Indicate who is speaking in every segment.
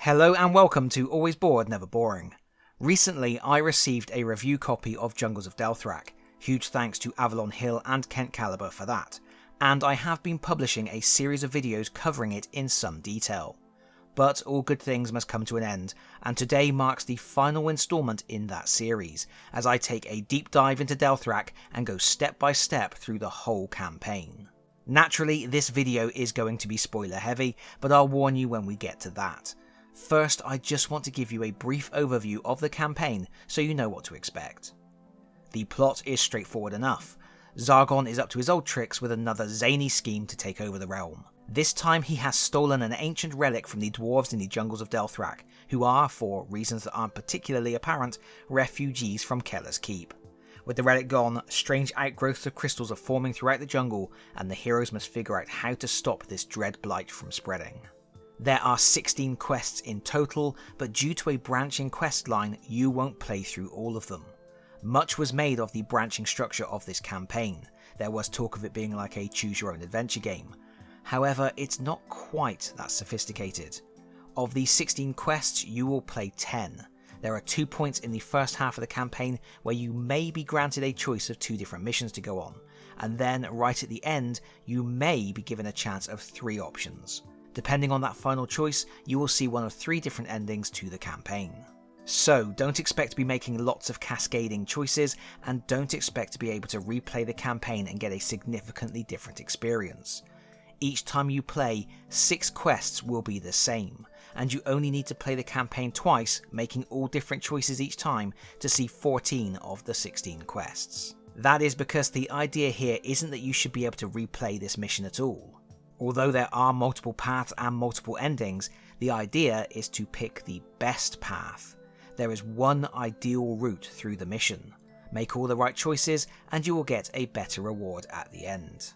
Speaker 1: Hello and welcome to Always Bored, Never Boring. Recently I received a review copy of Jungles of Delthrak, huge thanks to Avalon Hill and Kaliber for that, and I have been publishing a series of videos covering it in some detail. But all good things must come to an end, and today marks the final installment in that series, as I take a deep dive into Delthrak and go step by step through the whole campaign. Naturally, this video is going to be spoiler heavy, but I'll warn you when we get to that. First, I just want to give you a brief overview of the campaign so you know what to expect. The plot is straightforward enough. Zargon is up to his old tricks with another zany scheme to take over the realm. This time he has stolen an ancient relic from the dwarves in the Jungles of Delthrak, who are, for reasons that aren't particularly apparent, refugees from Keller's Keep. With the relic gone, strange outgrowths of crystals are forming throughout the jungle, and the heroes must figure out how to stop this dread blight from spreading. There are 16 quests in total, but due to a branching quest line, you won't play through all of them. Much was made of the branching structure of this campaign. There was talk of it being like a choose-your-own-adventure game. However, it's not quite that sophisticated. Of the 16 quests, you will play 10. There are 2 points in the first half of the campaign where you may be granted a choice of 2 different missions to go on, and then right at the end, you may be given a chance of 3 options. Depending on that final choice, you will see one of 3 different endings to the campaign. So don't expect to be making lots of cascading choices, and don't expect to be able to replay the campaign and get a significantly different experience. Each time you play, 6 quests will be the same, and you only need to play the campaign twice, making all different choices each time to see 14 of the 16 quests. That is because the idea here isn't that you should be able to replay this mission at all. Although there are multiple paths and multiple endings, the idea is to pick the best path. There is one ideal route through the mission. Make all the right choices and you will get a better reward at the end.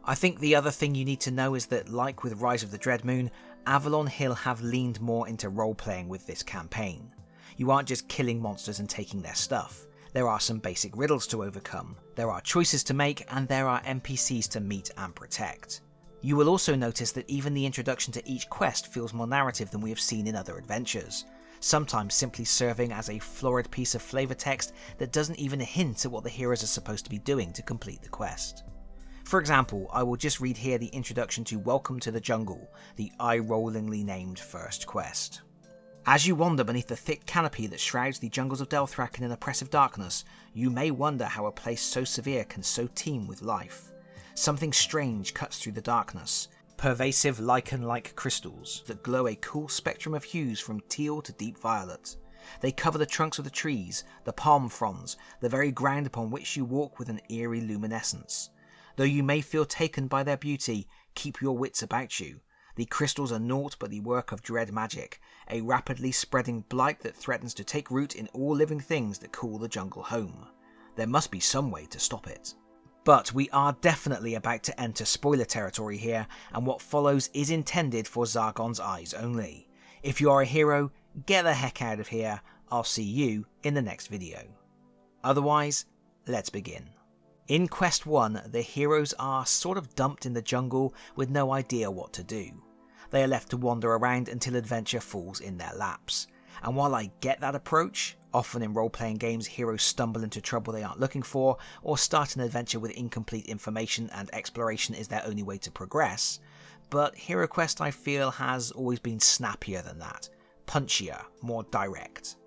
Speaker 1: I think the other thing you need to know is that, like with Rise of the Dreadmoon, Avalon Hill have leaned more into role-playing with this campaign. You aren't just killing monsters and taking their stuff. There are some basic riddles to overcome, there are choices to make, and there are NPCs to meet and protect. You will also notice that even the introduction to each quest feels more narrative than we have seen in other adventures, sometimes simply serving as a florid piece of flavour text that doesn't even hint at what the heroes are supposed to be doing to complete the quest. For example, I will just read here the introduction to Welcome to the Jungle, the eye-rollingly named first quest. As you wander beneath the thick canopy that shrouds the Jungles of Delthrak in an oppressive darkness, you may wonder how a place so severe can so teem with life. Something strange cuts through the darkness, pervasive lichen-like crystals that glow a cool spectrum of hues from teal to deep violet. They cover the trunks of the trees, the palm fronds, the very ground upon which you walk with an eerie luminescence. Though you may feel taken by their beauty, keep your wits about you. The crystals are naught but the work of dread magic, a rapidly spreading blight that threatens to take root in all living things that call the jungle home. There must be some way to stop it. But we are definitely about to enter spoiler territory here, and what follows is intended for Zargon's eyes only. If you are a hero, get the heck out of here. I'll see you in the next video. Otherwise, let's begin. In Quest 1, the heroes are sort of dumped in the jungle with no idea what to do. They are left to wander around until adventure falls in their laps. And while I get that approach, often in role-playing games heroes stumble into trouble they aren't looking for, or start an adventure with incomplete information and exploration is their only way to progress, but HeroQuest I feel has always been snappier than that, punchier, more direct.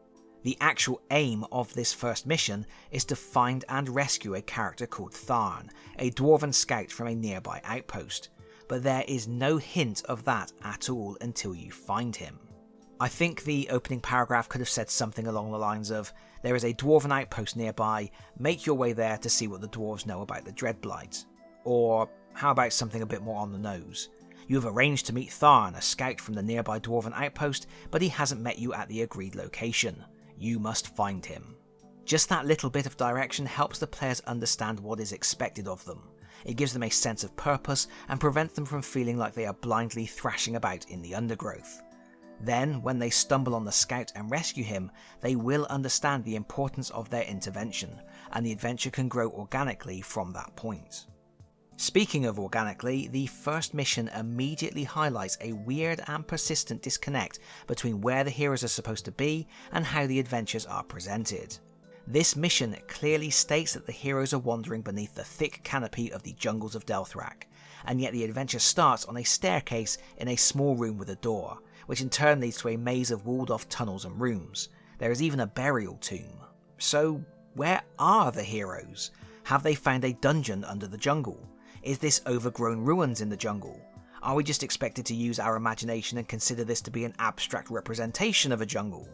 Speaker 1: The actual aim of this first mission is to find and rescue a character called Tharn, a dwarven scout from a nearby outpost, but there is no hint of that at all until you find him. I think the opening paragraph could have said something along the lines of, there is a dwarven outpost nearby, make your way there to see what the dwarves know about the Dreadblight. Or how about something a bit more on the nose? You have arranged to meet Tharn, a scout from the nearby dwarven outpost, but he hasn't met you at the agreed location. You must find him. Just that little bit of direction helps the players understand what is expected of them. It gives them a sense of purpose and prevents them from feeling like they are blindly thrashing about in the undergrowth. Then, when they stumble on the scout and rescue him, they will understand the importance of their intervention, and the adventure can grow organically from that point. Speaking of organically, the first mission immediately highlights a weird and persistent disconnect between where the heroes are supposed to be and how the adventures are presented. This mission clearly states that the heroes are wandering beneath the thick canopy of the Jungles of Delthrak, and yet the adventure starts on a staircase in a small room with a door, which in turn leads to a maze of walled off tunnels and rooms. There is even a burial tomb. So where are the heroes? Have they found a dungeon under the jungle? Is this overgrown ruins in the jungle? Are we just expected to use our imagination and consider this to be an abstract representation of a jungle?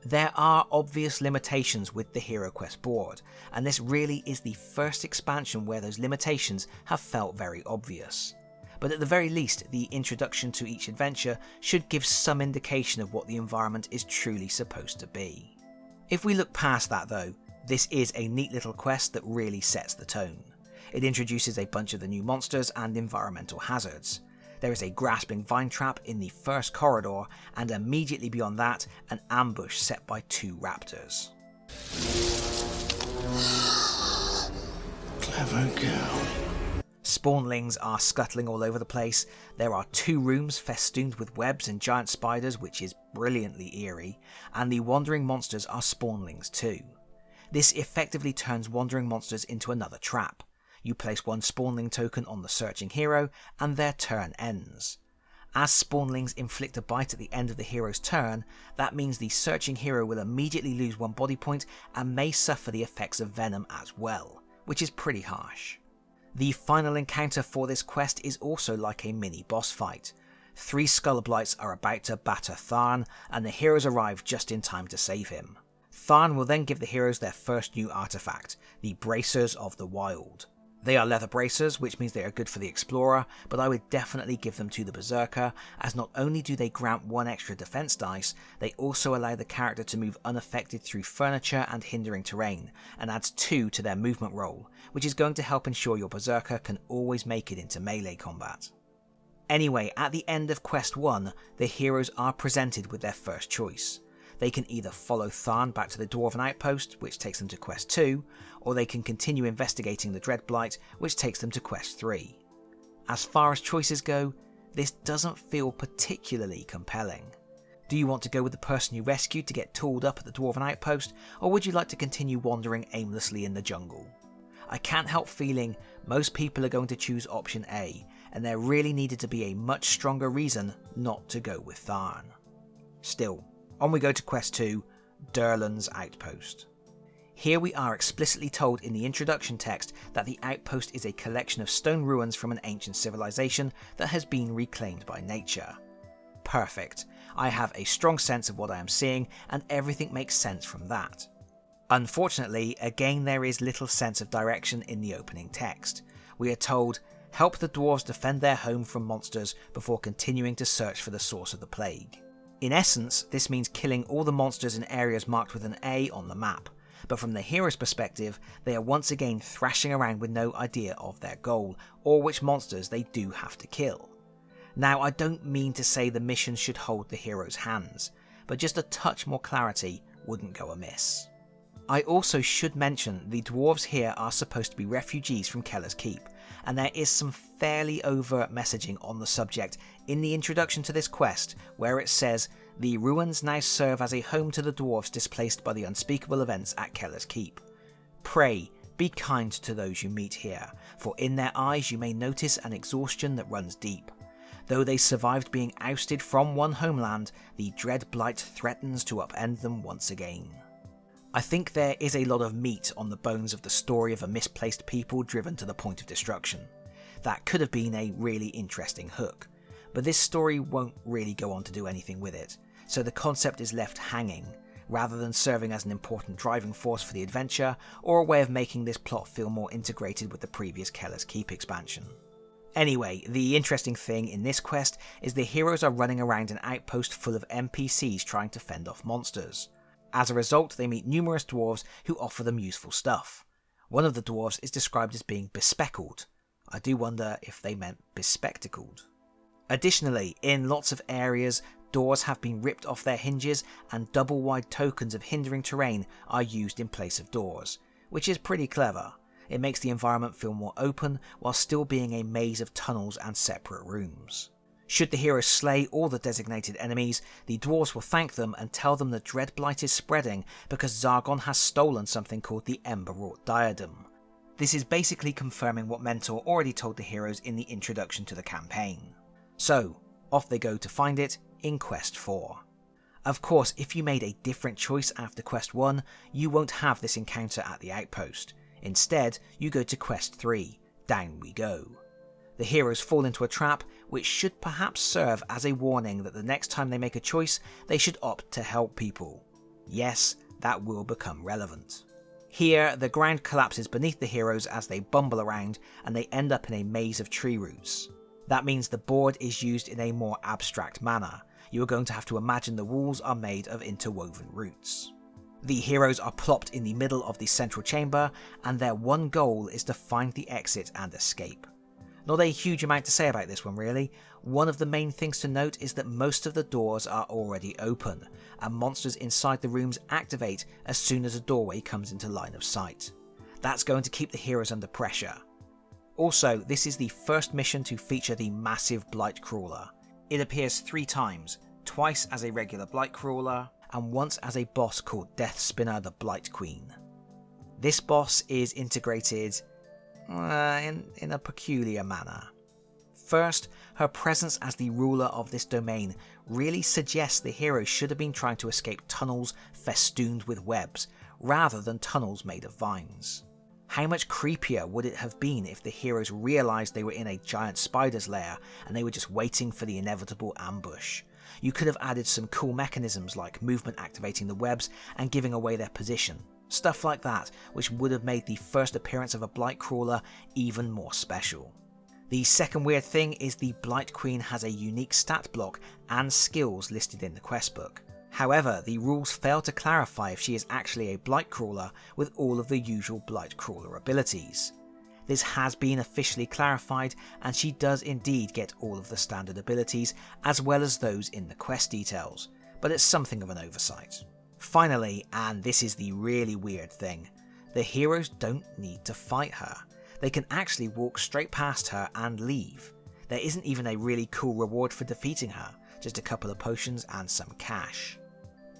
Speaker 1: There are obvious limitations with the HeroQuest board, and this really is the first expansion where those limitations have felt very obvious. But at the very least, the introduction to each adventure should give some indication of what the environment is truly supposed to be. If we look past that though, this is a neat little quest that really sets the tone. It introduces a bunch of the new monsters and environmental hazards. There is a grasping vine trap in the first corridor, and immediately beyond that, an ambush set by 2 raptors.
Speaker 2: Clever girl.
Speaker 1: Spawnlings are scuttling all over the place. There are 2 rooms festooned with webs and giant spiders, which is brilliantly eerie, and the wandering monsters are spawnlings too. This effectively turns wandering monsters into another trap. You place 1 spawnling token on the searching hero, and their turn ends. As spawnlings inflict a bite at the end of the hero's turn, that means the searching hero will immediately lose 1 body point and may suffer the effects of venom as well, which is pretty harsh. The final encounter for this quest is also like a mini boss fight. 3 Skullblights are about to batter Tharn, and the heroes arrive just in time to save him. Tharn will then give the heroes their first new artifact, the Bracers of the Wild. They are leather bracers, which means they are good for the explorer, but I would definitely give them to the berserker, as not only do they grant 1 extra defense dice, they also allow the character to move unaffected through furniture and hindering terrain, and adds 2 to their movement roll, which is going to help ensure your berserker can always make it into melee combat. Anyway, at the end of Quest 1, the heroes are presented with their first choice. They can either follow Tharn back to the Dwarven Outpost, which takes them to Quest 2, or they can continue investigating the Dreadblight, which takes them to Quest 3. As far as choices go, this doesn't feel particularly compelling. Do you want to go with the person you rescued to get tooled up at the Dwarven Outpost, or would you like to continue wandering aimlessly in the jungle? I can't help feeling most people are going to choose option A, and there really needed to be a much stronger reason not to go with Tharn. Still, on we go to Quest 2, Durlan's Outpost. Here we are explicitly told in the introduction text that the outpost is a collection of stone ruins from an ancient civilization that has been reclaimed by nature. Perfect. I have a strong sense of what I am seeing, and everything makes sense from that. Unfortunately, again there is little sense of direction in the opening text. We are told, help the dwarves defend their home from monsters before continuing to search for the source of the plague. In essence, this means killing all the monsters in areas marked with an A on the map, but from the hero's perspective, they are once again thrashing around with no idea of their goal, or which monsters they do have to kill. Now, I don't mean to say the mission should hold the hero's hands, but just a touch more clarity wouldn't go amiss. I also should mention the dwarves here are supposed to be refugees from Keller's Keep, and there is some fairly overt messaging on the subject in the introduction to this quest, where it says, the ruins now serve as a home to the dwarves displaced by the unspeakable events at Keller's Keep. Pray, be kind to those you meet here, for in their eyes you may notice an exhaustion that runs deep. Though they survived being ousted from one homeland, the dread blight threatens to upend them once again. I think there is a lot of meat on the bones of the story of a misplaced people driven to the point of destruction. That could have been a really interesting hook, but this story won't really go on to do anything with it, so the concept is left hanging, rather than serving as an important driving force for the adventure, or a way of making this plot feel more integrated with the previous Keller's Keep expansion. Anyway, the interesting thing in this quest is the heroes are running around an outpost full of NPCs trying to fend off monsters. As a result, they meet numerous dwarves who offer them useful stuff. One of the dwarves is described as being bespeckled. I do wonder if they meant bespectacled. Additionally, in lots of areas, doors have been ripped off their hinges and double-wide tokens of hindering terrain are used in place of doors, which is pretty clever. It makes the environment feel more open while still being a maze of tunnels and separate rooms. Should the heroes slay all the designated enemies, the dwarves will thank them and tell them the dread blight is spreading because Zargon has stolen something called the Ember-wrought diadem. This is basically confirming what Mentor already told the heroes in the introduction to the campaign. So, off they go to find it in Quest 4. Of course, if you made a different choice after Quest 1, you won't have this encounter at the outpost. Instead, you go to Quest 3, Down We Go. The heroes fall into a trap, which should perhaps serve as a warning that the next time they make a choice, they should opt to help people. Yes, that will become relevant. Here, the ground collapses beneath the heroes as they bumble around, and they end up in a maze of tree roots. That means the board is used in a more abstract manner. You are going to have to imagine the walls are made of interwoven roots. The heroes are plopped in the middle of the central chamber, and their one goal is to find the exit and escape. Not a huge amount to say about this one really. One of the main things to note is that most of the doors are already open, and monsters inside the rooms activate as soon as a doorway comes into line of sight. That's going to keep the heroes under pressure. Also, this is the first mission to feature the massive Blight Crawler. It appears 3 times, twice as a regular Blight Crawler, and once as a boss called Death Spinner the Blight Queen. This boss is integrated in a peculiar manner. First, her presence as the ruler of this domain really suggests the heroes should have been trying to escape tunnels festooned with webs, rather than tunnels made of vines. How much creepier would it have been if the heroes realised they were in a giant spider's lair and they were just waiting for the inevitable ambush? You could have added some cool mechanisms like movement activating the webs and giving away their position. Stuff like that, which would have made the first appearance of a Blight Crawler even more special. The second weird thing is the Blight Queen has a unique stat block and skills listed in the quest book. However, the rules fail to clarify if she is actually a Blight Crawler with all of the usual Blight Crawler abilities. This has been officially clarified, and she does indeed get all of the standard abilities as well as those in the quest details, but it's something of an oversight. Finally, and this is the really weird thing, the heroes don't need to fight her. They can actually walk straight past her and leave. There isn't even a really cool reward for defeating her, just a couple of potions and some cash.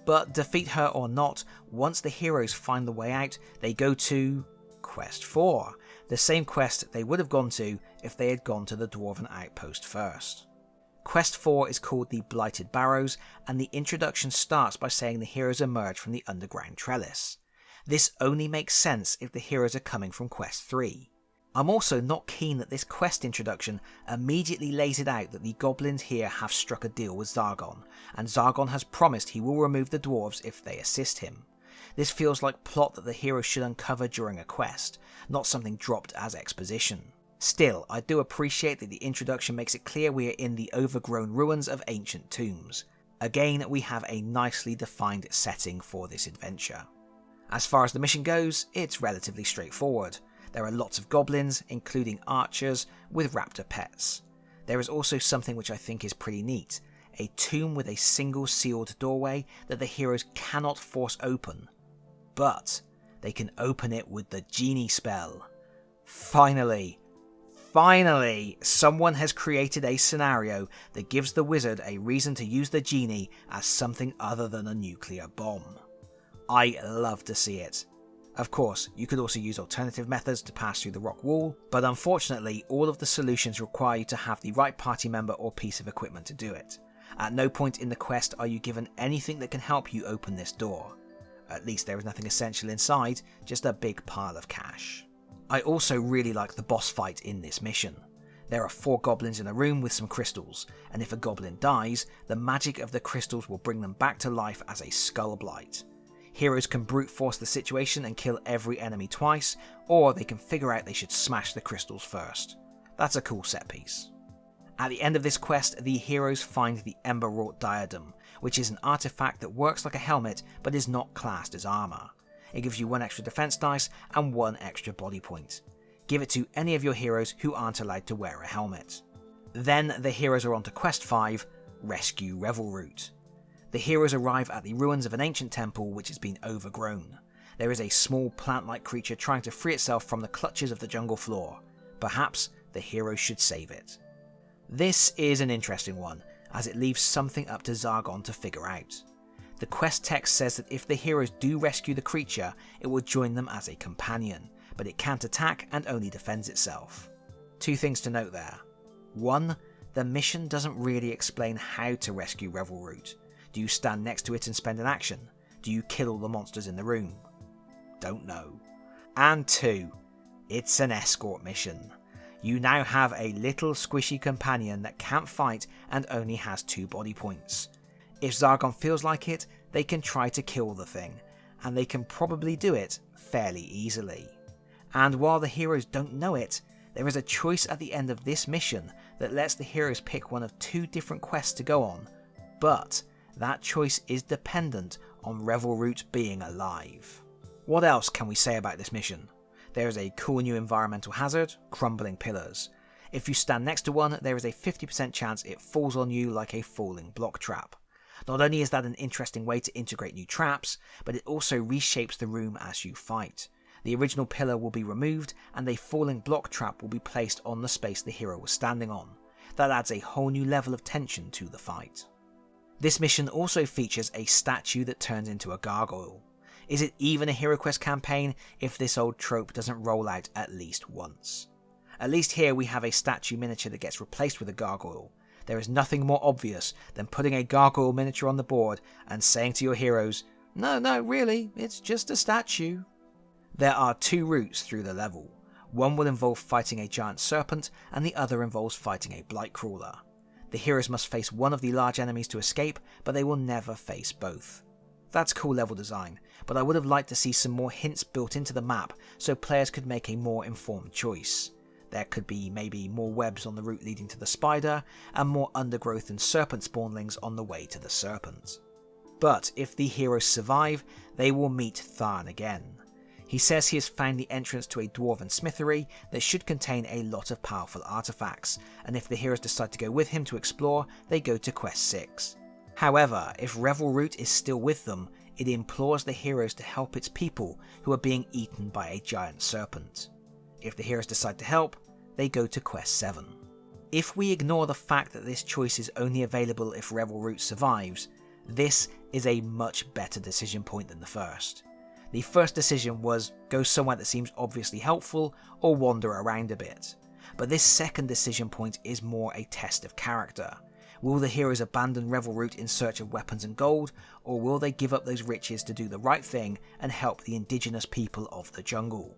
Speaker 1: But defeat her or not, once the heroes find the way out, they go to Quest 4, the same quest they would have gone to if they had gone to the Dwarven Outpost first. Quest 4 is called the Blighted Barrows, and the introduction starts by saying the heroes emerge from the underground trellis. This only makes sense if the heroes are coming from Quest 3. I'm also not keen that this quest introduction immediately lays it out that the goblins here have struck a deal with Zargon, and Zargon has promised he will remove the dwarves if they assist him. This feels like plot that the heroes should uncover during a quest, not something dropped as exposition. Still, I do appreciate that the introduction makes it clear we are in the overgrown ruins of ancient tombs. Again, we have a nicely defined setting for this adventure. As far as the mission goes, it's relatively straightforward. There are lots of goblins, including archers, with raptor pets. There is also something which I think is pretty neat, a tomb with a single sealed doorway that the heroes cannot force open, but they can open it with the genie spell. Finally, someone has created a scenario that gives the wizard a reason to use the genie as something other than a nuclear bomb. I love to see it. Of course, you could also use alternative methods to pass through the rock wall, but unfortunately all of the solutions require you to have the right party member or piece of equipment to do it. At no point in the quest are you given anything that can help you open this door. At least there is nothing essential inside, just a big pile of cash. I also really like the boss fight in this mission. There are 4 goblins in a room with some crystals, and if a goblin dies, the magic of the crystals will bring them back to life as a skull blight. Heroes can brute force the situation and kill every enemy twice, or they can figure out they should smash the crystals first. That's a cool set piece. At the end of this quest, the heroes find the Ember-wrought diadem, which is an artifact that works like a helmet but is not classed as armour. It gives you 1 extra defense dice and 1 extra body point. Give it to any of your heroes who aren't allowed to wear a helmet. Then the heroes are on to Quest 5, Rescue Revel Route. The heroes arrive at the ruins of an ancient temple which has been overgrown. There is a small plant-like creature trying to free itself from the clutches of the jungle floor. Perhaps the heroes should save it. This is an interesting one, as it leaves something up to Zargon to figure out. The quest text says that if the heroes do rescue the creature, it will join them as a companion, but it can't attack and only defends itself. Two things to note there. One, the mission doesn't really explain how to rescue Revelroot. Do you stand next to it and spend an action? Do you kill all the monsters in the room? Don't know. And two, it's an escort mission. You now have a little squishy companion that can't fight and only has 2 body points. If Zargon feels like it, they can try to kill the thing, and they can probably do it fairly easily. And while the heroes don't know it, there is a choice at the end of this mission that lets the heroes pick one of 2 different quests to go on, but that choice is dependent on Revelroot being alive. What else can we say about this mission? There is a cool new environmental hazard, crumbling pillars. If you stand next to one, there is a 50% chance it falls on you like a falling block trap. Not only is that an interesting way to integrate new traps, but it also reshapes the room as you fight. The original pillar will be removed and a falling block trap will be placed on the space the hero was standing on. That adds a whole new level of tension to the fight. This mission also features a statue that turns into a gargoyle. Is it even a HeroQuest campaign if this old trope doesn't roll out at least once? At least here we have a statue miniature that gets replaced with a gargoyle. There is nothing more obvious than putting a gargoyle miniature on the board and saying to your heroes, no, really, it's just a statue. There are 2 routes through the level. One will involve fighting a giant serpent and the other involves fighting a blight crawler. The heroes must face one of the large enemies to escape, but they will never face both. That's cool level design, but I would have liked to see some more hints built into the map so players could make a more informed choice. There could be maybe more webs on the route leading to the spider, and more undergrowth and serpent spawnlings on the way to the serpent. But if the heroes survive, they will meet Tharn again. He says he has found the entrance to a dwarven smithery that should contain a lot of powerful artifacts, and if the heroes decide to go with him to explore, they go to quest 6. However, if Revelroot is still with them, it implores the heroes to help its people who are being eaten by a giant serpent. If the heroes decide to help, they go to quest 7. If we ignore the fact that this choice is only available if Revelroot survives, this is a much better decision point than the first. The first decision was go somewhere that seems obviously helpful or wander around a bit, but this second decision point is more a test of character. Will the heroes abandon Revelroot in search of weapons and gold, or will they give up those riches to do the right thing and help the indigenous people of the jungle?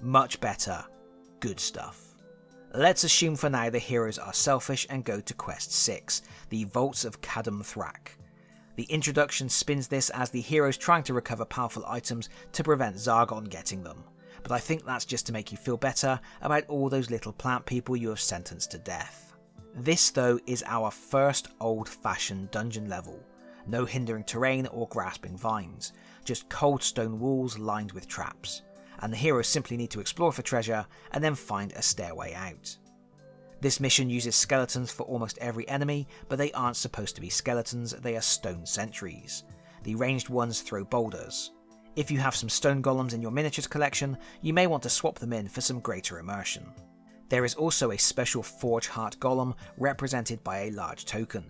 Speaker 1: Much better. Good stuff. Let's assume for now the heroes are selfish and go to quest 6, the Vaults of Thrak. The introduction spins this as the heroes trying to recover powerful items to prevent Zargon getting them, but I think that's just to make you feel better about all those little plant people you have sentenced to death. This though is our first old-fashioned dungeon level. No hindering terrain or grasping vines, just cold stone walls lined with traps, and the heroes simply need to explore for treasure and then find a stairway out. This mission uses skeletons for almost every enemy, but they aren't supposed to be skeletons, they are stone sentries. The ranged ones throw boulders. If you have some stone golems in your miniatures collection, you may want to swap them in for some greater immersion. There is also a special Forge Heart Golem represented by a large token.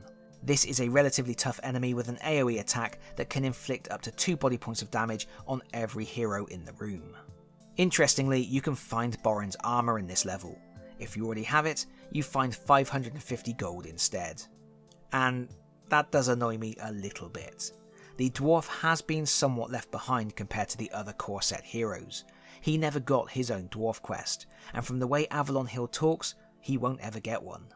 Speaker 1: This is a relatively tough enemy with an AoE attack that can inflict up to 2 body points of damage on every hero in the room. Interestingly, you can find Borin's armour in this level. If you already have it, you find 550 gold instead. And that does annoy me a little bit. The dwarf has been somewhat left behind compared to the other core set heroes. He never got his own dwarf quest, and from the way Avalon Hill talks, he won't ever get one.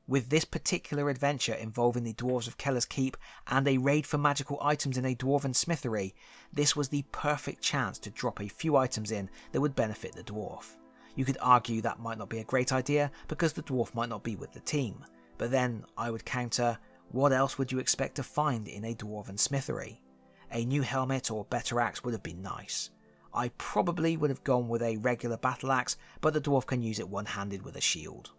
Speaker 1: With this particular adventure involving the dwarves of Keller's Keep and a raid for magical items in a dwarven smithery, this was the perfect chance to drop a few items in that would benefit the dwarf. You could argue that might not be a great idea because the dwarf might not be with the team, but then I would counter, what else would you expect to find in a dwarven smithery? A new helmet or better axe would have been nice. I probably would have gone with a regular battle axe, but the dwarf can use it one-handed with a shield.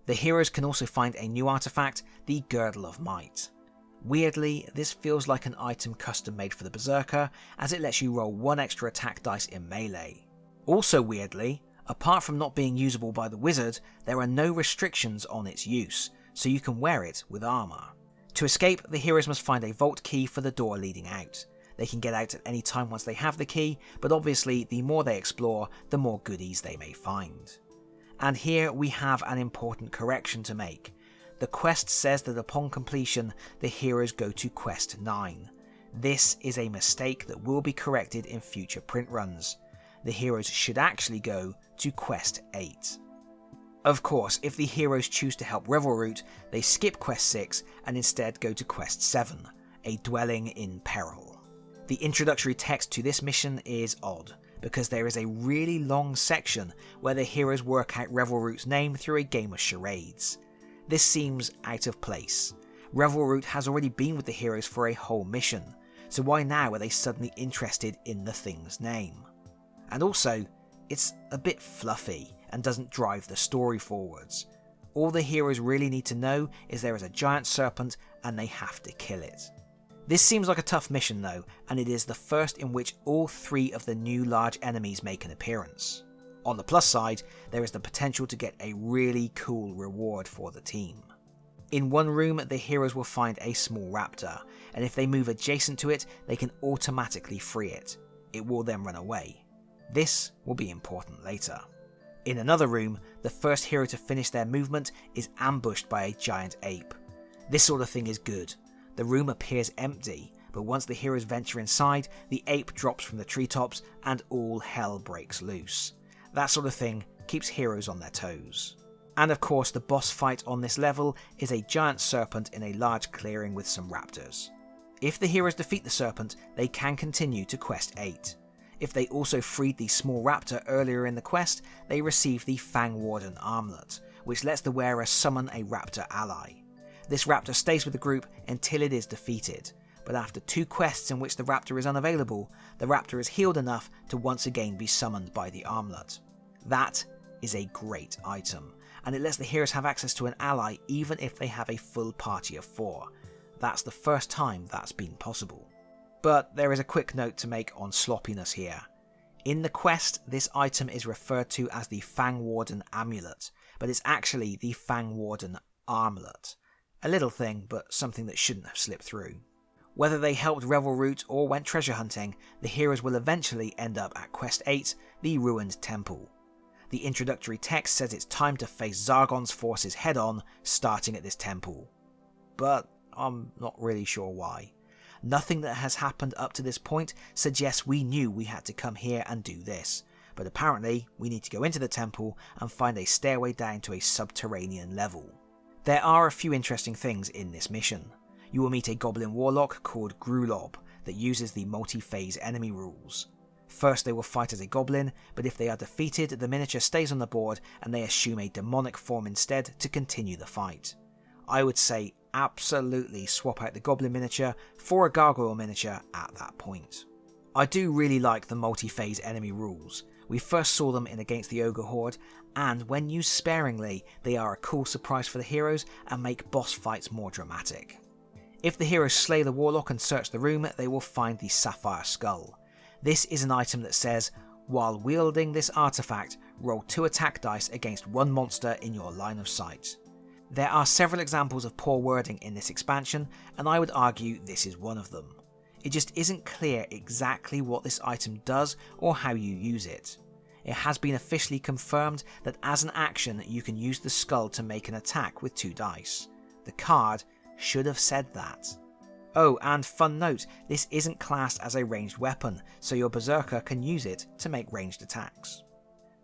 Speaker 1: The heroes can also find a new artifact, the Girdle of Might. Weirdly, this feels like an item custom made for the Berserker, as it lets you roll 1 extra attack dice in melee. Also weirdly, apart from not being usable by the wizard, there are no restrictions on its use, so you can wear it with armour. To escape, the heroes must find a vault key for the door leading out. They can get out at any time once they have the key, but obviously the more they explore, the more goodies they may find. And here we have an important correction to make. The quest says that upon completion, the heroes go to Quest 9. This is a mistake that will be corrected in future print runs. The heroes should actually go to Quest 8. Of course, if the heroes choose to help Revelroot, they skip Quest 6 and instead go to Quest 7, a dwelling in peril. The introductory text to this mission is odd, because there is a really long section where the heroes work out Revelroot's name through a game of charades. This seems out of place. Revelroot has already been with the heroes for a whole mission, so why now are they suddenly interested in the thing's name? And also, it's a bit fluffy and doesn't drive the story forwards. All the heroes really need to know is there is a giant serpent and they have to kill it. This seems like a tough mission though, and it is the first in which all 3 of the new large enemies make an appearance. On the plus side, there is the potential to get a really cool reward for the team. In one room, the heroes will find a small raptor, and if they move adjacent to it, they can automatically free it. It will then run away. This will be important later. In another room, the first hero to finish their movement is ambushed by a giant ape. This sort of thing is good. The room appears empty, but once the heroes venture inside, the ape drops from the treetops and all hell breaks loose. That sort of thing keeps heroes on their toes. And of course, the boss fight on this level is a giant serpent in a large clearing with some raptors. If the heroes defeat the serpent, they can continue to Quest 8. If they also freed the small raptor earlier in the quest, they receive the Fang Warden Armlet, which lets the wearer summon a raptor ally. This raptor stays with the group until it is defeated, but after 2 quests in which the raptor is unavailable, the raptor is healed enough to once again be summoned by the armlet. That is a great item, and it lets the heroes have access to an ally even if they have a full party of 4. That's the first time that's been possible. But there is a quick note to make on sloppiness here. In the quest, this item is referred to as the Fang Warden Amulet, but it's actually the Fang Warden Armlet. A little thing, but something that shouldn't have slipped through. Whether they helped Revelroot or went treasure hunting, the heroes will eventually end up at Quest 8, the Ruined Temple. The introductory text says it's time to face Zargon's forces head on, starting at this temple. But I'm not really sure why. Nothing that has happened up to this point suggests we knew we had to come here and do this, but apparently we need to go into the temple and find a stairway down to a subterranean level. There are a few interesting things in this mission. You will meet a goblin warlock called Grulob that uses the multi-phase enemy rules. First they will fight as a goblin, but if they are defeated, the miniature stays on the board and they assume a demonic form instead to continue the fight. I would say absolutely swap out the goblin miniature for a gargoyle miniature at that point. I do really like the multi-phase enemy rules. We first saw them in Against the Ogre Horde, and when used sparingly, they are a cool surprise for the heroes and make boss fights more dramatic. If the heroes slay the warlock and search the room, they will find the Sapphire Skull. This is an item that says, while wielding this artifact, roll 2 attack dice against 1 monster in your line of sight. There are several examples of poor wording in this expansion, and I would argue this is one of them. It just isn't clear exactly what this item does or how you use it. It has been officially confirmed that as an action you can use the skull to make an attack with 2 dice. The card should have said that. Oh, and fun note, this isn't classed as a ranged weapon, so your berserker can use it to make ranged attacks.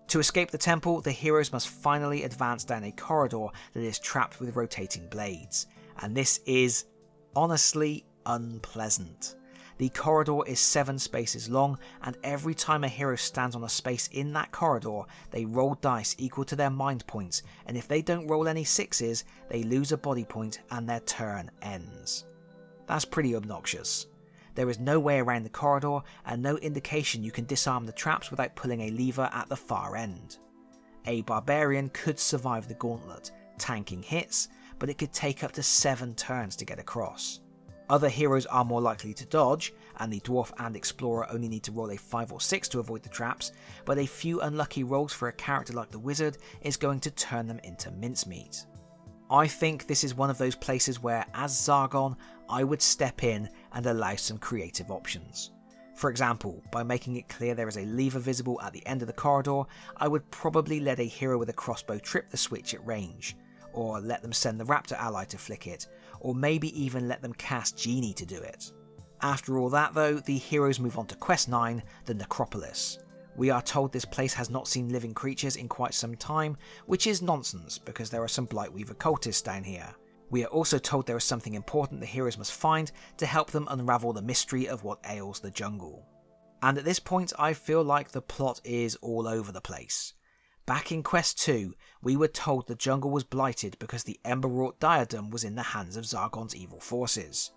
Speaker 1: To escape the temple, the heroes must finally advance down a corridor that is trapped with rotating blades, and this is honestly unpleasant. The corridor is 7 spaces long, and every time a hero stands on a space in that corridor, they roll dice equal to their mind points, and if they don't roll any 6s, they lose a body point and their turn ends. That's pretty obnoxious. There is no way around the corridor, and no indication you can disarm the traps without pulling a lever at the far end. A barbarian could survive the gauntlet, tanking hits, but it could take up to 7 turns to get across. Other heroes are more likely to dodge, and the dwarf and explorer only need to roll a 5 or 6 to avoid the traps, but a few unlucky rolls for a character like the wizard is going to turn them into mincemeat. I think this is one of those places where, as Zargon, I would step in and allow some creative options. For example, by making it clear there is a lever visible at the end of the corridor, I would probably let a hero with a crossbow trip the switch at range, or let them send the raptor ally to flick it, or maybe even let them cast Genie to do it. After all that though, the heroes move on to Quest 9, the Necropolis. We are told this place has not seen living creatures in quite some time, which is nonsense because there are some Blightweaver cultists down here. We are also told there is something important the heroes must find to help them unravel the mystery of what ails the jungle. And at this point I feel like the plot is all over the place. Back in Quest 2, we were told the jungle was blighted because the Ember-wrought diadem was in the hands of Zargon's evil forces.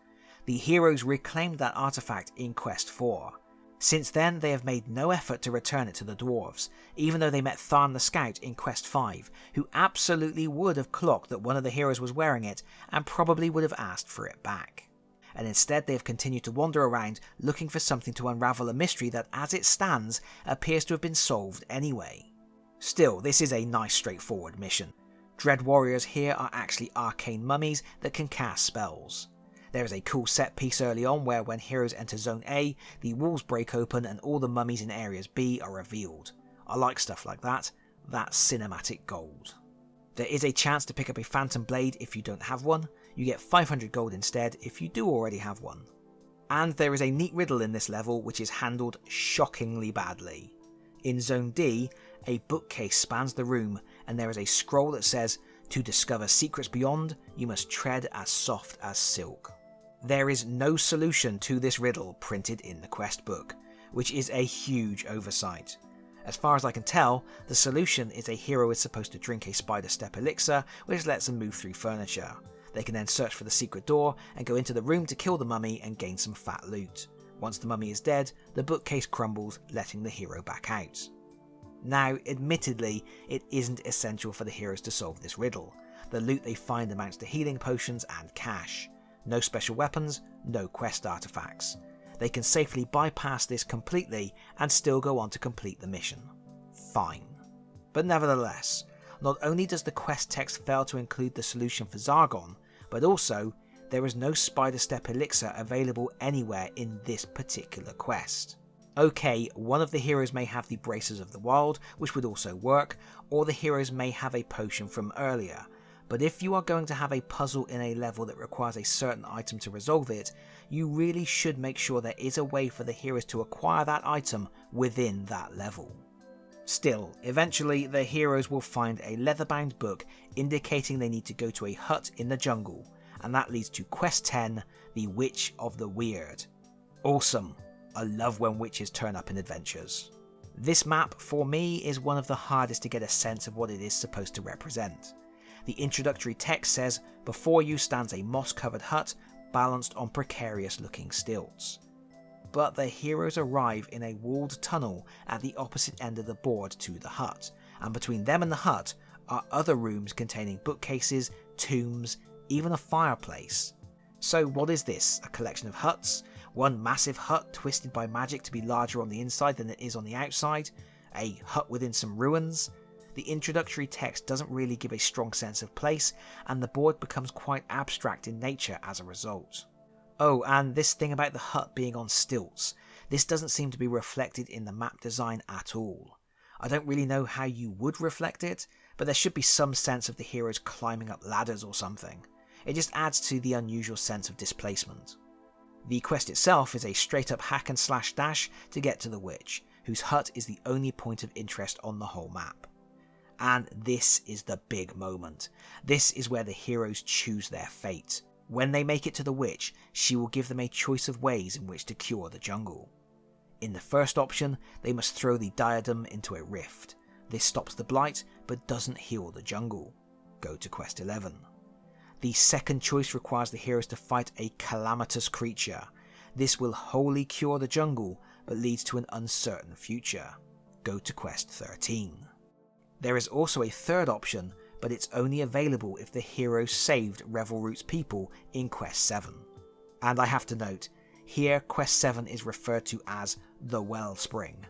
Speaker 1: The heroes reclaimed that artifact in Quest 4. Since then, they have made no effort to return it to the dwarves, even though they met Tharn the Scout in Quest 5, who absolutely would have clocked that one of the heroes was wearing it and probably would have asked for it back. And instead they have continued to wander around looking for something to unravel a mystery that, as it stands, appears to have been solved anyway. Still, this is a nice straightforward mission. Dread warriors here are actually arcane mummies that can cast spells. There is a cool set piece early on where when heroes enter Zone A, the walls break open and all the mummies in Areas B are revealed. I like stuff like that. That's cinematic gold. There is a chance to pick up a Phantom Blade if you don't have one. You get 500 gold instead if you do already have one. And there is a neat riddle in this level which is handled shockingly badly. In Zone D, a bookcase spans the room and there is a scroll that says, "To discover secrets beyond, you must tread as soft as silk." There is no solution to this riddle printed in the quest book, which is a huge oversight. As far as I can tell, the solution is a hero is supposed to drink a spider step elixir which lets them move through furniture. They can then search for the secret door and go into the room to kill the mummy and gain some fat loot. Once the mummy is dead, the bookcase crumbles, letting the hero back out. Now, admittedly, it isn't essential for the heroes to solve this riddle. The loot they find amounts to healing potions and cash. No special weapons, no quest artifacts. They can safely bypass this completely and still go on to complete the mission. Fine. But nevertheless, not only does the quest text fail to include the solution for Zargon, but also there is no spider step elixir available anywhere in this particular quest. Okay, one of the heroes may have the Bracers of the Wild, which would also work, or the heroes may have a potion from earlier, but if you are going to have a puzzle in a level that requires a certain item to resolve it, you really should make sure there is a way for the heroes to acquire that item within that level. Still, eventually the heroes will find a leather-bound book indicating they need to go to a hut in the jungle, and that leads to Quest 10, the Witch of the Weird. Awesome. I love when witches turn up in adventures. This map, for me, is one of the hardest to get a sense of what it is supposed to represent. The introductory text says, "Before you stands a moss-covered hut, balanced on precarious-looking stilts." But the heroes arrive in a walled tunnel at the opposite end of the board to the hut, and between them and the hut are other rooms containing bookcases, tombs, even a fireplace. So what is this? A collection of huts? One massive hut twisted by magic to be larger on the inside than it is on the outside? A hut within some ruins? The introductory text doesn't really give a strong sense of place, and the board becomes quite abstract in nature as a result. Oh, and this thing about the hut being on stilts. This doesn't seem to be reflected in the map design at all. I don't really know how you would reflect it, but there should be some sense of the heroes climbing up ladders or something. It just adds to the unusual sense of displacement. The quest itself is a straight up hack and slash dash to get to the witch, whose hut is the only point of interest on the whole map. And this is the big moment. This is where the heroes choose their fate. When they make it to the witch, she will give them a choice of ways in which to cure the jungle. In the first option, they must throw the diadem into a rift. This stops the blight, but doesn't heal the jungle. Go to Quest 11. The second choice requires the heroes to fight a calamitous creature. This will wholly cure the jungle, but leads to an uncertain future. Go to Quest 13. There is also a third option, but it's only available if the heroes saved Revelroot's people in Quest 7. And I have to note, here Quest 7 is referred to as the Wellspring.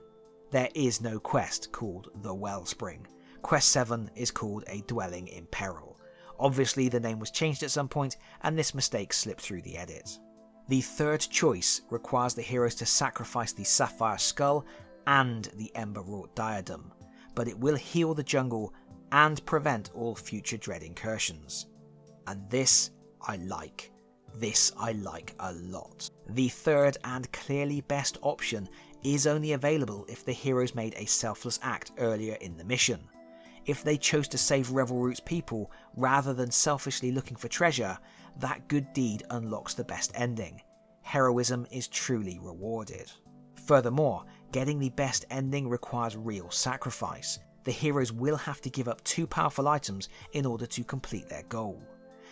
Speaker 1: There is no quest called the Wellspring. Quest 7 is called a Dwelling in Peril. Obviously the name was changed at some point and this mistake slipped through the edit. The third choice requires the heroes to sacrifice the Sapphire Skull and the Ember-wrought Diadem, but it will heal the jungle and prevent all future dread incursions. And this I like. This I like a lot. The third and clearly best option is only available if the heroes made a selfless act earlier in the mission. If they chose to save Revelroot's people rather than selfishly looking for treasure, that good deed unlocks the best ending. Heroism is truly rewarded. Furthermore, getting the best ending requires real sacrifice. The heroes will have to give up 2 powerful items in order to complete their goal.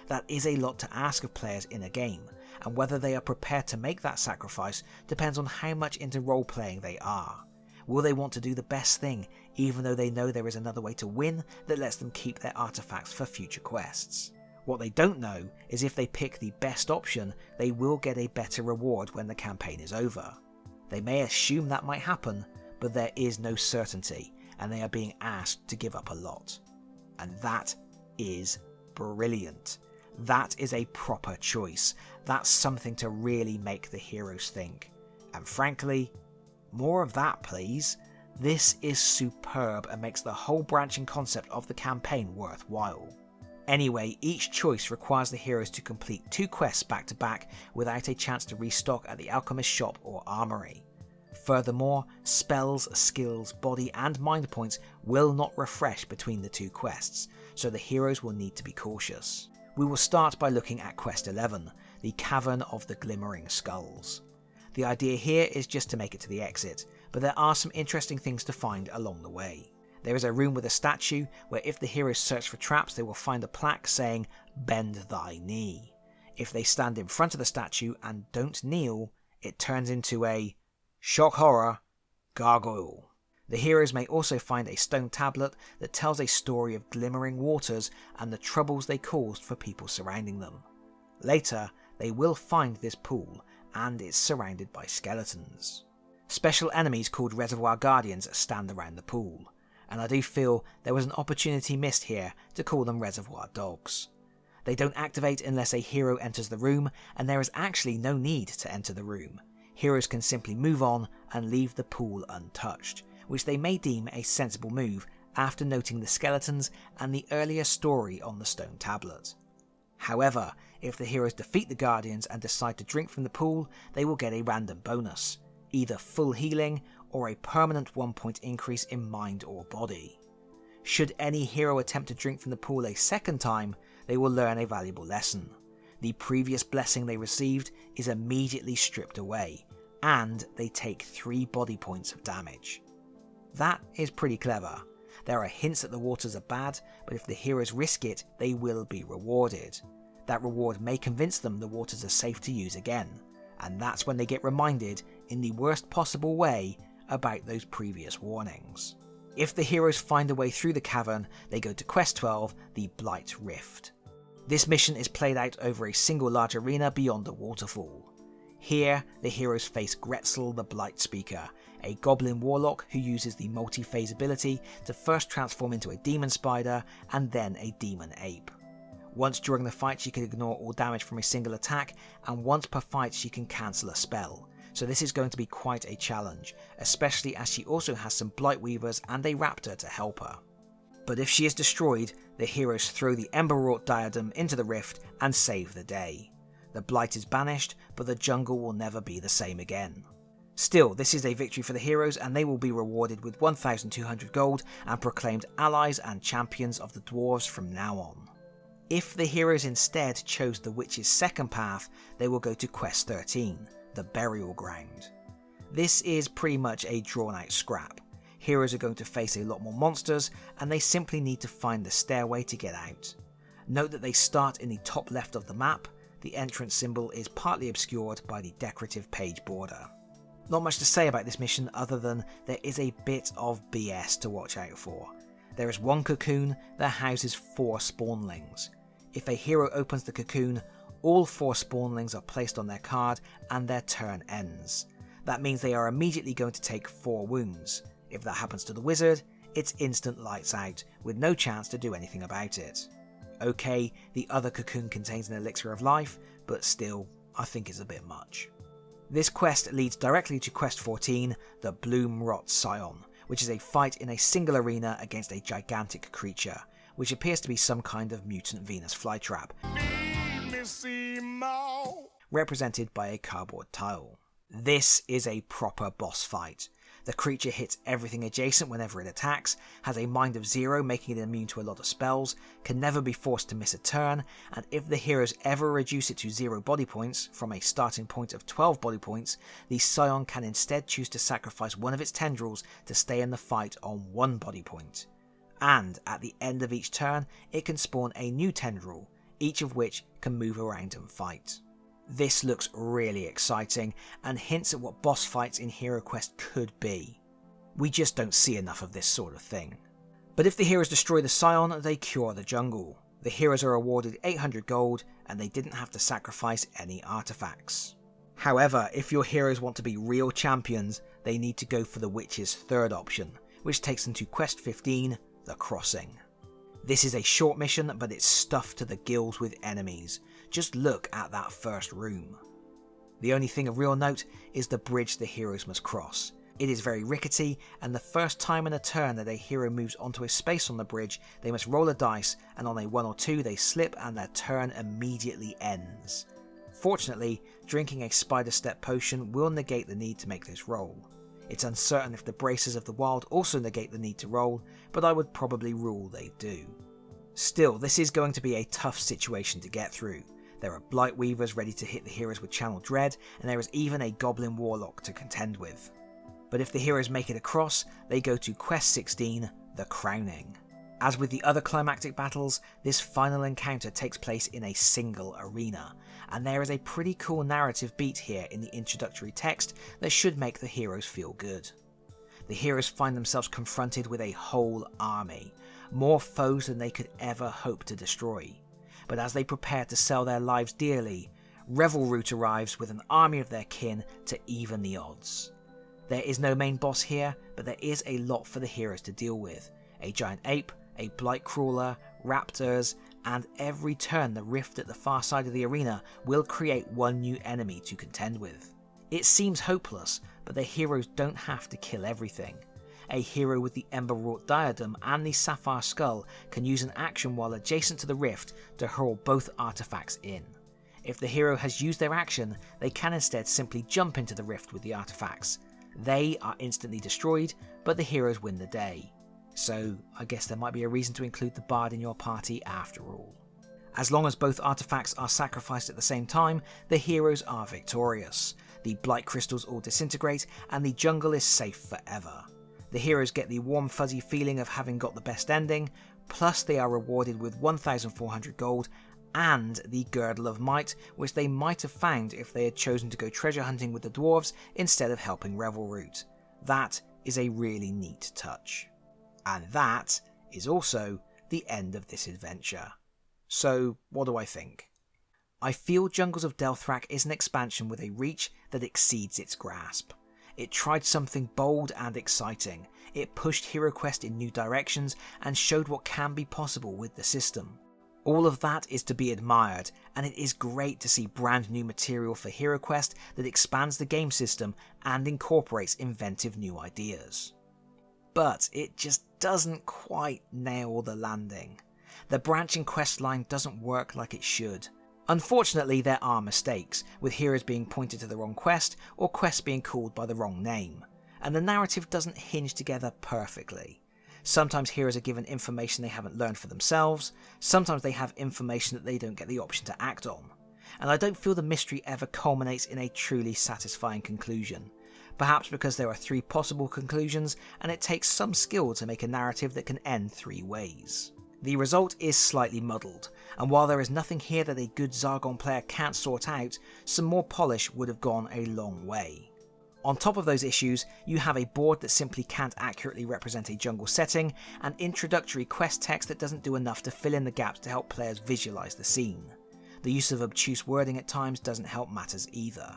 Speaker 1: That is a lot to ask of players in a game, and whether they are prepared to make that sacrifice depends on how much into role-playing they are. Will they want to do the best thing, even though they know there is another way to win that lets them keep their artifacts for future quests? What they don't know is if they pick the best option, they will get a better reward when the campaign is over. They may assume that might happen, but there is no certainty, and they are being asked to give up a lot. And that is brilliant. That is a proper choice. That's something to really make the heroes think. And frankly, more of that please. This is superb and makes the whole branching concept of the campaign worthwhile. Anyway, each choice requires the heroes to complete 2 quests back to back without a chance to restock at the alchemist's shop or armory. Furthermore, spells, skills, body and mind points will not refresh between the 2 quests, so the heroes will need to be cautious. We will start by looking at Quest 11, the Cavern of the Glimmering Skulls. The idea here is just to make it to the exit, but there are some interesting things to find along the way. There is a room with a statue where if the heroes search for traps they will find a plaque saying "Bend thy knee." If they stand in front of the statue and don't kneel, it turns into a shock horror gargoyle. The heroes may also find a stone tablet that tells a story of glimmering waters and the troubles they caused for people surrounding them. Later, they will find this pool, and it's surrounded by skeletons. Special enemies called Reservoir Guardians stand around the pool, and I do feel there was an opportunity missed here to call them Reservoir Dogs. They don't activate unless a hero enters the room, and there is actually no need to enter the room. Heroes can simply move on and leave the pool untouched, which they may deem a sensible move after noting the skeletons and the earlier story on the stone tablet. However, if the heroes defeat the Guardians and decide to drink from the pool, they will get a random bonus, either full healing or a permanent 1 point increase in mind or body. Should any hero attempt to drink from the pool a second time, they will learn a valuable lesson. The previous blessing they received is immediately stripped away, and they take 3 body points of damage. That is pretty clever. There are hints that the waters are bad, but if the heroes risk it, they will be rewarded. That reward may convince them the waters are safe to use again, and that's when they get reminded, in the worst possible way, about those previous warnings. If the heroes find a way through the cavern, they go to Quest 12, the Blight Rift. This mission is played out over a single large arena beyond the waterfall. Here, the heroes face Gretzel the Blight Speaker, a goblin warlock who uses the multi-phase ability to first transform into a demon spider and then a demon ape. Once during the fight she can ignore all damage from a single attack, and once per fight she can cancel a spell, so this is going to be quite a challenge, especially as she also has some Blightweavers and a raptor to help her. But if she is destroyed, the heroes throw the Ember-wrought Diadem into the rift and save the day. The Blight is banished, but the jungle will never be the same again. Still, this is a victory for the heroes, and they will be rewarded with 1,200 gold and proclaimed allies and champions of the dwarves from now on. If the heroes instead chose the witch's second path, they will go to Quest 13, the Burial Ground. This is pretty much a drawn out scrap. Heroes are going to face a lot more monsters, and they simply need to find the stairway to get out. Note that they start in the top left of the map. The entrance symbol is partly obscured by the decorative page border. Not much to say about this mission other than there is a bit of BS to watch out for. There is one cocoon that houses 4 spawnlings. If a hero opens the cocoon, All 4 spawnlings are placed on their card and their turn ends. That means they are immediately going to take 4 wounds. If that happens to the wizard, it's instant lights out, with no chance to do anything about it. Okay, the other cocoon contains an elixir of life, but still, I think it's a bit much. This quest leads directly to quest 14, the Bloom Rot Scion, which is a fight in a single arena against a gigantic creature, which appears to be some kind of mutant Venus flytrap, represented by a cardboard tile. This is a proper boss fight. The creature hits everything adjacent whenever it attacks, has a mind of 0 making it immune to a lot of spells, can never be forced to miss a turn, and if the heroes ever reduce it to 0 body points, from a starting point of 12 body points, the Scion can instead choose to sacrifice one of its tendrils to stay in the fight on 1 body point. And at the end of each turn, it can spawn a new tendril, each of which can move around and fight. This looks really exciting and hints at what boss fights in HeroQuest could be. We just don't see enough of this sort of thing. But if the heroes destroy the Scion, they cure the jungle. The heroes are awarded 800 gold and they didn't have to sacrifice any artifacts. However, if your heroes want to be real champions, they need to go for the witch's 3rd option, which takes them to quest 15, the Crossing. This is a short mission, but it's stuffed to the gills with enemies. Just look at that first room. The only thing of real note is the bridge the heroes must cross. It is very rickety, and the first time in a turn that a hero moves onto a space on the bridge, they must roll a dice, and on a 1 or 2 they slip and their turn immediately ends. Fortunately, drinking a spider step potion will negate the need to make this roll. It's uncertain if the Bracers of the Wild also negate the need to roll, but I would probably rule they do. Still, this is going to be a tough situation to get through. There are Blight Weavers ready to hit the heroes with Channel Dread, and there is even a Goblin Warlock to contend with. But if the heroes make it across, they go to quest 16, the Crowning. As with the other climactic battles, this final encounter takes place in a single arena, and there is a pretty cool narrative beat here in the introductory text that should make the heroes feel good. The heroes find themselves confronted with a whole army, more foes than they could ever hope to destroy. But as they prepare to sell their lives dearly, Revelroot arrives with an army of their kin to even the odds. There is no main boss here, but there is a lot for the heroes to deal with. A giant ape, a blight crawler, raptors, and every turn the rift at the far side of the arena will create one new enemy to contend with. It seems hopeless, but the heroes don't have to kill everything. A hero with the Ember-wrought diadem and the sapphire skull can use an action while adjacent to the rift to hurl both artifacts in. If the hero has used their action, they can instead simply jump into the rift with the artifacts. They are instantly destroyed, but the heroes win the day. So I guess there might be a reason to include the bard in your party after all. As long as both artifacts are sacrificed at the same time, the heroes are victorious. The blight crystals all disintegrate and the jungle is safe forever. The heroes get the warm fuzzy feeling of having got the best ending, plus they are rewarded with 1,400 gold and the Girdle of Might, which they might have found if they had chosen to go treasure hunting with the dwarves instead of helping Revelroot. That is a really neat touch. And that is also the end of this adventure. So what do I think? I feel Jungles of Delthrak is an expansion with a reach that exceeds its grasp. It tried something bold and exciting. It pushed HeroQuest in new directions and showed what can be possible with the system. All of that is to be admired, and it is great to see brand new material for HeroQuest that expands the game system and incorporates inventive new ideas. But it just doesn't quite nail the landing. The branching questline doesn't work like it should. Unfortunately, there are mistakes, with heroes being pointed to the wrong quest or quests being called by the wrong name, and the narrative doesn't hinge together perfectly. Sometimes heroes are given information they haven't learned for themselves, sometimes they have information that they don't get the option to act on, and I don't feel the mystery ever culminates in a truly satisfying conclusion. Perhaps because there are 3 possible conclusions and it takes some skill to make a narrative that can end 3 ways. The result is slightly muddled, and while there is nothing here that a good Zargon player can't sort out, some more polish would have gone a long way. On top of those issues, you have a board that simply can't accurately represent a jungle setting, and introductory quest text that doesn't do enough to fill in the gaps to help players visualise the scene. The use of obtuse wording at times doesn't help matters either.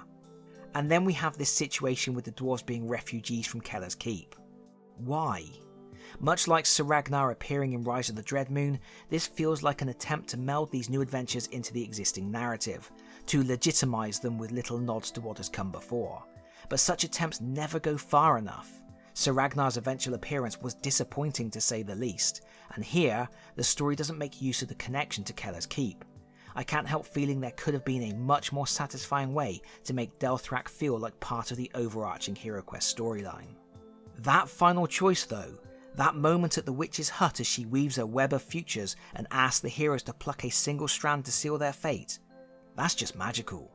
Speaker 1: And then we have this situation with the dwarves being refugees from Keller's Keep. Why? Much like Sir Ragnar appearing in Rise of the Dreadmoon, this feels like an attempt to meld these new adventures into the existing narrative, to legitimise them with little nods to what has come before. But such attempts never go far enough. Sir Ragnar's eventual appearance was disappointing to say the least, and here, the story doesn't make use of the connection to Keller's Keep. I can't help feeling there could have been a much more satisfying way to make Delthrak feel like part of the overarching HeroQuest storyline. That final choice though, that moment at the witch's hut as she weaves a web of futures and asks the heroes to pluck a single strand to seal their fate, that's just magical.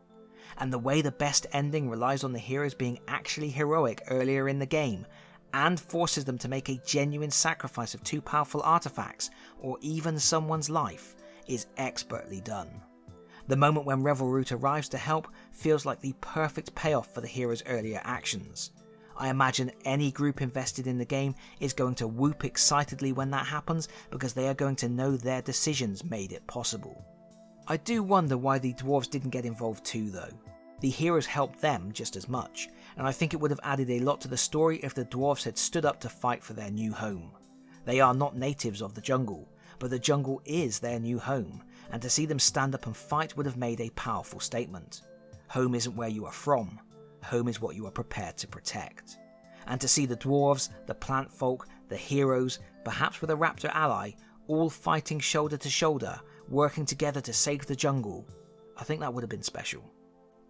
Speaker 1: And the way the best ending relies on the heroes being actually heroic earlier in the game, and forces them to make a genuine sacrifice of two powerful artifacts, or even someone's life, is expertly done. The moment when Revelroot arrives to help feels like the perfect payoff for the hero's earlier actions. I imagine any group invested in the game is going to whoop excitedly when that happens, because they are going to know their decisions made it possible. I do wonder why the dwarves didn't get involved too though. The heroes helped them just as much, and I think it would have added a lot to the story if the dwarves had stood up to fight for their new home. They are not natives of the jungle, but the jungle is their new home, and to see them stand up and fight would have made a powerful statement. Home isn't where you are from, home is what you are prepared to protect. And to see the dwarves, the plant folk, the heroes, perhaps with a raptor ally, all fighting shoulder to shoulder, working together to save the jungle, I think that would have been special.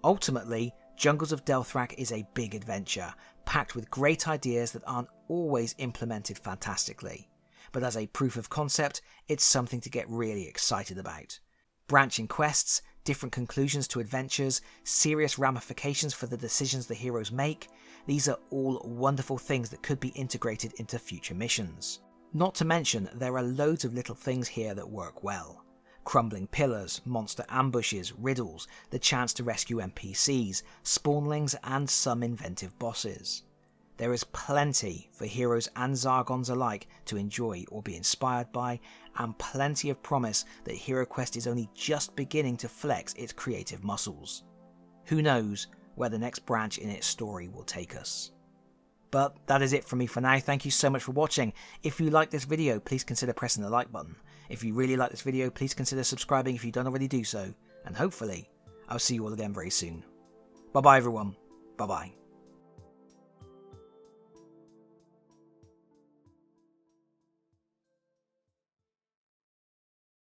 Speaker 1: Ultimately, Jungles of Delthrak is a big adventure, packed with great ideas that aren't always implemented fantastically. But as a proof of concept, it's something to get really excited about. Branching quests, different conclusions to adventures, serious ramifications for the decisions the heroes make, these are all wonderful things that could be integrated into future missions. Not to mention, there are loads of little things here that work well. Crumbling pillars, monster ambushes, riddles, the chance to rescue NPCs, spawnlings, and some inventive bosses. There is plenty for heroes and Zargons alike to enjoy or be inspired by, and plenty of promise that HeroQuest is only just beginning to flex its creative muscles. Who knows where the next branch in its story will take us. But that is it from me for now. Thank you so much for watching. If you like this video, please consider pressing the like button. If you really like this video, please consider subscribing if you don't already do so. And hopefully, I'll see you all again very soon. Bye bye everyone. Bye bye.